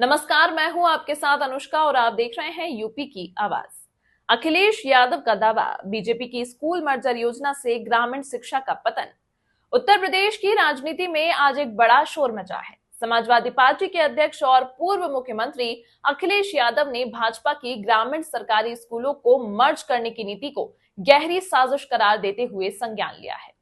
नमस्कार, मैं हूं आपके साथ अनुष्का और आप देख रहे हैं यूपी की आवाज। अखिलेश यादव का दावा, बीजेपी की स्कूल मर्जर योजना से ग्रामीण शिक्षा का पतन। उत्तर प्रदेश की राजनीति में आज एक बड़ा शोर मचा है। समाजवादी पार्टी के अध्यक्ष और पूर्व मुख्यमंत्री अखिलेश यादव ने भाजपा की ग्रामीण सरकारी स्कूलों को मर्ज करने की नीति को गहरी साजिश करार देते हुए संज्ञान लिया है।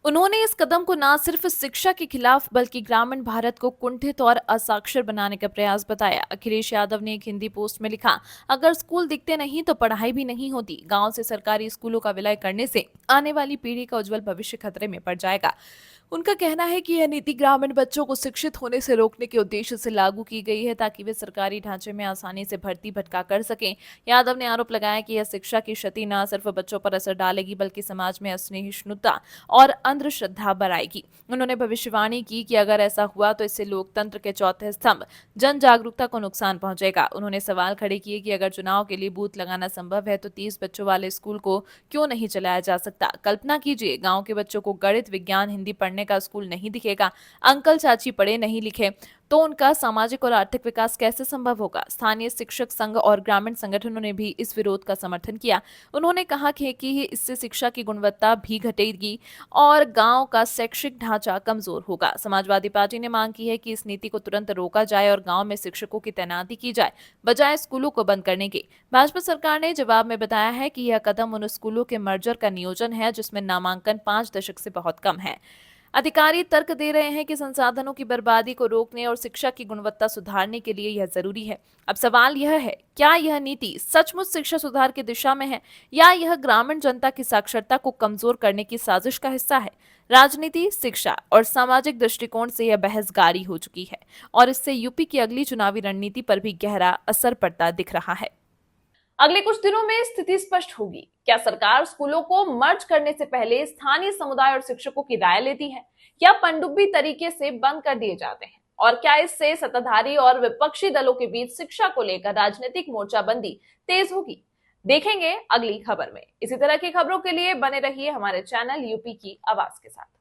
उन्होंने इस कदम को न सिर्फ शिक्षा के खिलाफ बल्कि ग्रामीण भारत को कुंठित और असाक्षर बनाने का प्रयास बताया। अखिलेश यादव ने एक हिंदी पोस्ट में लिखा, अगर स्कूल दिखते नहीं तो पढ़ाई भी नहीं होती। गांव से सरकारी स्कूलों का विलय करने से आने वाली पीढ़ी का उज्जवल भविष्य खतरे में पड़ जाएगा। उनका कहना है कि यह नीति ग्रामीण बच्चों को शिक्षित होने से रोकने के उद्देश्य से लागू की गई है ताकि वे सरकारी ढांचे में आसानी से भर्ती भटका कर सकें। यादव ने आरोप लगाया कि यह शिक्षा की क्षति न सिर्फ बच्चों पर असर डालेगी बल्कि समाज में असहिष्णुता और अंधश्रद्धा बढ़ाएगी। उन्होंने भविष्यवाणी की कि अगर ऐसा हुआ तो इससे लोकतंत्र के चौथे स्तंभ जन जागरूकता को नुकसान पहुंचेगा। उन्होंने सवाल खड़े किए कि अगर चुनाव के लिए बूथ लगाना संभव है तो 30 बच्चों वाले स्कूल को क्यों नहीं चलाया जा सकता। कल्पना कीजिए, गांव के बच्चों को गणित, विज्ञान, हिंदी पढ़ने का स्कूल नहीं दिखेगा, अंकल चाची पढ़े नहीं लिखे, तो उनका सामाजिक और आर्थिक विकास कैसे संभव होगा। स्थानीय शिक्षक संघ और ग्रामीण संगठनों ने भी इस विरोध का समर्थन किया। उन्होंने कहा कि इससे शिक्षा की गुणवत्ता भी घटेगी और गांव का शैक्षिक ढांचा कमजोर होगा। समाजवादी पार्टी ने मांग की है कि इस नीति को तुरंत रोका जाए और गांव में शिक्षकों की तैनाती की जाए, बजाय स्कूलों को बंद करने के। भाजपा सरकार ने जवाब में बताया है कि यह कदम उन स्कूलों के मर्जर का नियोजन है जिसमें नामांकन 5 दशक से बहुत कम है। अधिकारी तर्क दे रहे हैं कि संसाधनों की बर्बादी को रोकने और शिक्षा की गुणवत्ता सुधारने के लिए यह जरूरी है। अब सवाल यह है, क्या यह नीति सचमुच शिक्षा सुधार की दिशा में है या यह ग्रामीण जनता की साक्षरता को कमजोर करने की साजिश का हिस्सा है। राजनीति, शिक्षा और सामाजिक दृष्टिकोण से यह बहस गारी हो चुकी है और इससे यूपी की अगली चुनावी रणनीति पर भी गहरा असर पड़ता दिख रहा है। अगले कुछ दिनों में स्थिति स्पष्ट होगी। क्या सरकार स्कूलों को मर्ज करने से पहले स्थानीय समुदाय और शिक्षकों की राय लेती है या पनडुब्बी तरीके से बंद कर दिए जाते हैं? और क्या इससे सत्ताधारी और विपक्षी दलों के बीच शिक्षा को लेकर राजनीतिक मोर्चाबंदी तेज होगी? देखेंगे अगली खबर में। इसी तरह की खबरों के लिए बने रहिए हमारे चैनल यूपी की आवाज के साथ।